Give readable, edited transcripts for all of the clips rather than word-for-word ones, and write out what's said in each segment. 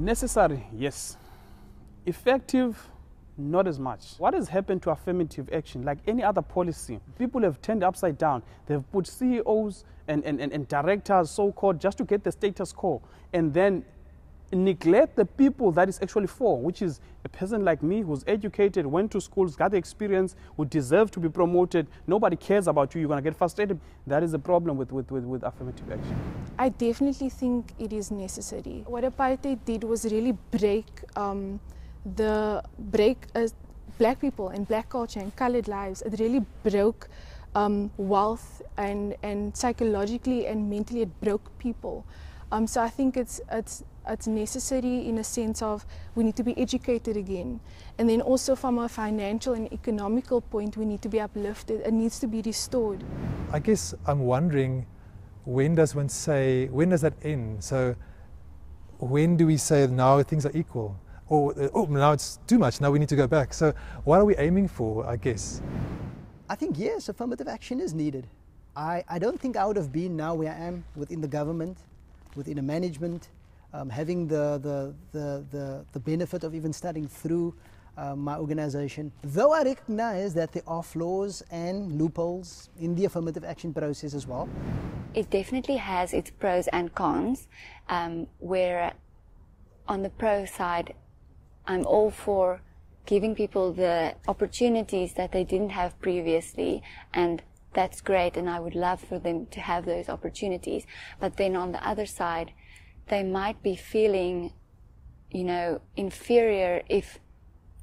Necessary, yes. Effective, not as much. What has happened to affirmative action, like any other policy, people have turned upside down. They've put CEOs and directors, so-called, just to get the status quo, and then neglect the people that is actually for, which is a person like me who's educated, went to schools, got the experience, who deserve to be promoted. Nobody cares about you. You're going to get frustrated. That is the problem with affirmative action. I definitely think it is necessary. What apartheid did was really break black people and black culture and colored lives. It really broke wealth, and psychologically and mentally it broke people. So I think it's necessary in a sense of we need to be educated again, and then also from a financial and economical point we need to be uplifted. It needs to be restored. I guess I'm wondering, when does that end? So when do we say now things are equal? Or oh, now it's too much, now we need to go back. So what are we aiming for, I guess? I think yes, affirmative action is needed. I don't think I would have been now where I am within the government, within the management, having the benefit of even studying through my organization. Though I recognize that there are flaws and loopholes in the affirmative action process as well. It definitely has its pros and cons, where on the pro side, I'm all for giving people the opportunities that they didn't have previously, and that's great, and I would love for them to have those opportunities. But then on the other side, they might be feeling, inferior, if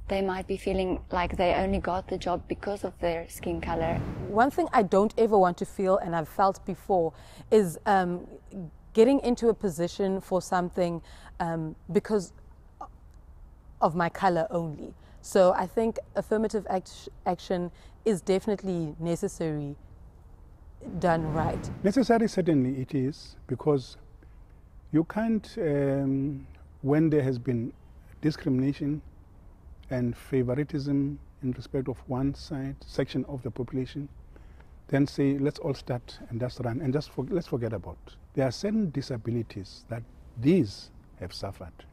they might be feeling like they only got the job because of their skin color. One thing I don't ever want to feel, and I've felt before, is getting into a position for something because of my color only. So I think affirmative action is definitely necessary, done right. Necessary, certainly it is, because you can't, when there has been discrimination and favoritism in respect of one section of the population, then say, let's all start and just run and let's forget about. There are certain disabilities that these have suffered,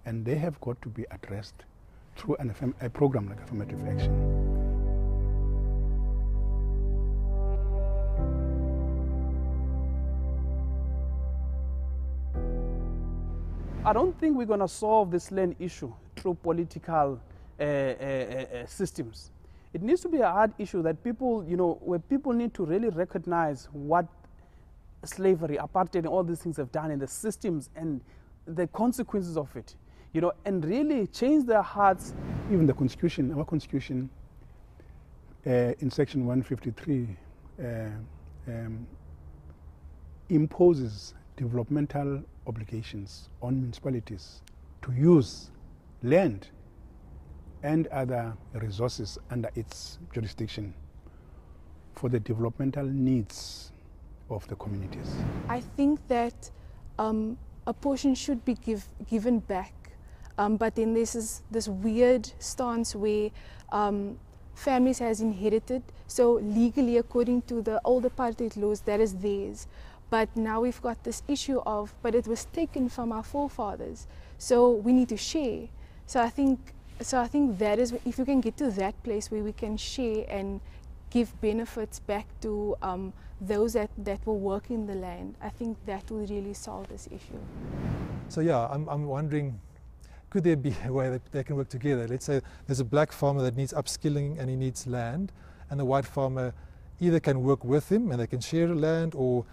and they have got to be addressed through a program like affirmative action. I don't think we're going to solve this land issue through political systems. It needs to be a hard issue that people, where people need to really recognize what slavery, apartheid, and all these things have done, and the systems and the consequences of it, and really change their hearts. Even the Constitution, our Constitution, in Section 153, imposes developmental obligations on municipalities to use land and other resources under its jurisdiction for the developmental needs of the communities. I think that a portion should be given back, but then there's this weird stance where families has inherited, so legally according to the old apartheid laws that is theirs. But now we've got this issue of, but it was taken from our forefathers, so we need to share. So I think that is, if you can get to that place where we can share and give benefits back to those that will work in the land, I think that will really solve this issue. So yeah, I'm wondering, could there be a way that they can work together? Let's say there's a black farmer that needs upskilling and he needs land, and the white farmer either can work with him and they can share land, or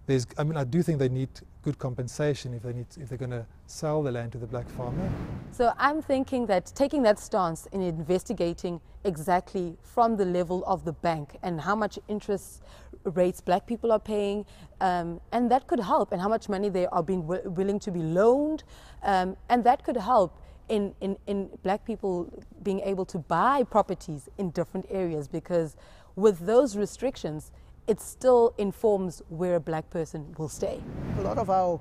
I do think they need good compensation if they're going to sell the land to the black farmer. So I'm thinking that taking that stance in investigating exactly from the level of the bank and how much interest rates black people are paying, and that could help, and how much money they are being willing to be loaned, and that could help in black people being able to buy properties in different areas, because with those restrictions, it still informs where a black person will stay. A lot of our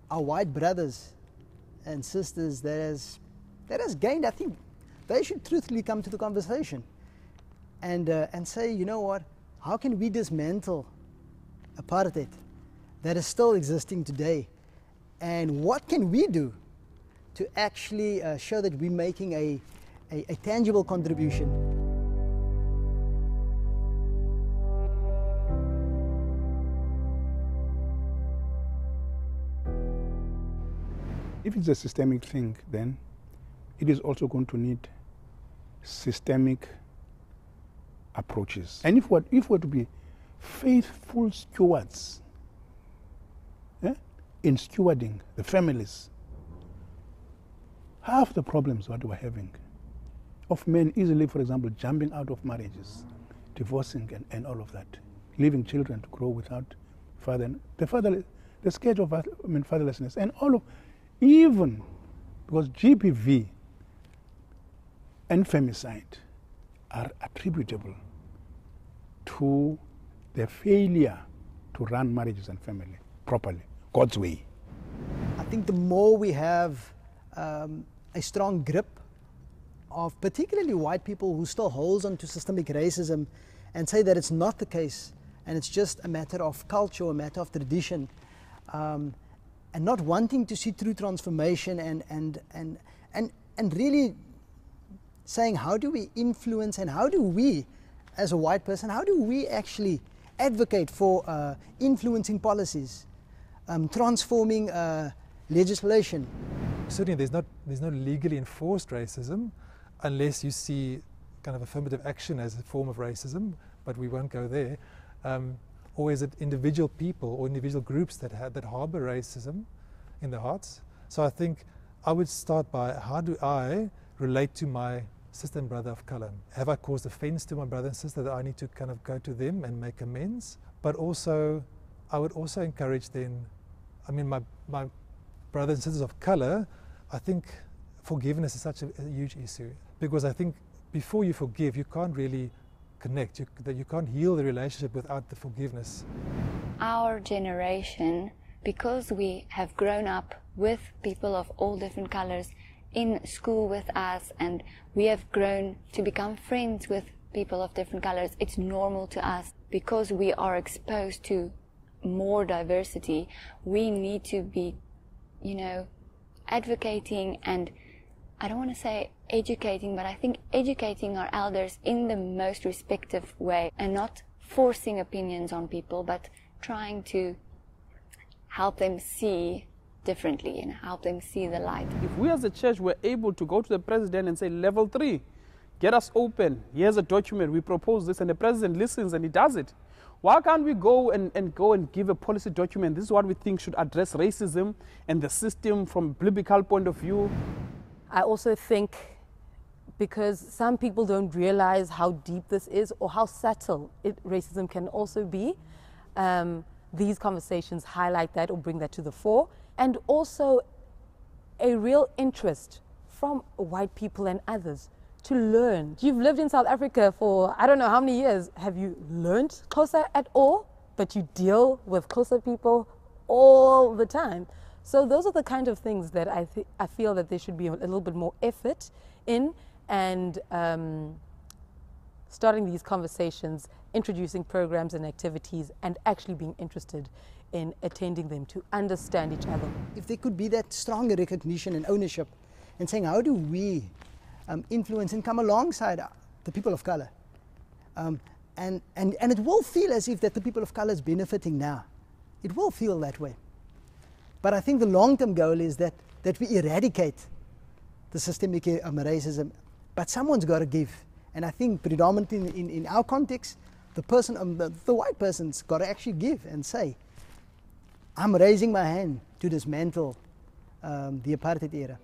white brothers and sisters that has gained, I think they should truthfully come to the conversation and say, you know what, how can we dismantle apartheid that is still existing today, and what can we do to actually show that we're making a tangible contribution. If it's a systemic thing, then it is also going to need systemic approaches. And if we're to be faithful stewards in stewarding the families, half the problems that we're having of men easily, for example, jumping out of marriages, divorcing and all of that, leaving children to grow without father, the scourge of fatherlessness, and all of, even because GBV and femicide are attributable to the failure to run marriages and family properly, God's way. I think the more we have a strong grip of particularly white people who still holds on to systemic racism and say that it's not the case and it's just a matter of culture, a matter of tradition, and not wanting to see true transformation and really saying how do we influence and how do we, as a white person, how do we actually advocate for influencing policies, transforming legislation. Certainly there's no legally enforced racism unless you see kind of affirmative action as a form of racism, but we won't go there. Or is it individual people or individual groups that harbor racism in their hearts? So I think I would start by, how do I relate to my sister and brother of color? Have I caused offense to my brother and sister that I need to kind of go to them and make amends? But also, I would also encourage then, I mean, my brothers and sisters of color, I think forgiveness is such a huge issue, because I think before you forgive, you can't really connect, that you can't heal the relationship without the forgiveness. Our generation, because we have grown up with people of all different colors in school with us, and we have grown to become friends with people of different colors, it's normal to us. Because we are exposed to more diversity, we need to be, advocating, and I don't want to say educating, but I think educating our elders in the most respectful way, and not forcing opinions on people, but trying to help them see differently and help them see the light. If we as a church were able to go to the president and say, level 3, get us open, here's a document, we propose this, and the president listens and he does it. Why can't we go and give a policy document? This is what we think should address racism and the system from a biblical point of view. I also think, because some people don't realize how deep this is or how subtle racism can also be, these conversations highlight that or bring that to the fore. And also a real interest from white people and others to learn. You've lived in South Africa for I don't know how many years. Have you learned Xhosa at all? But you deal with Xhosa people all the time. So those are the kind of things that I feel that there should be a little bit more effort in, and starting these conversations, introducing programs and activities, and actually being interested in attending them to understand each other. If there could be that stronger recognition and ownership, and saying how do we influence and come alongside the people of color, and it will feel as if that the people of color is benefiting now. It will feel that way. But I think the long-term goal is that we eradicate the systemic racism, but someone's got to give. And I think predominantly in our context, the white person's got to actually give and say, I'm raising my hand to dismantle the apartheid era.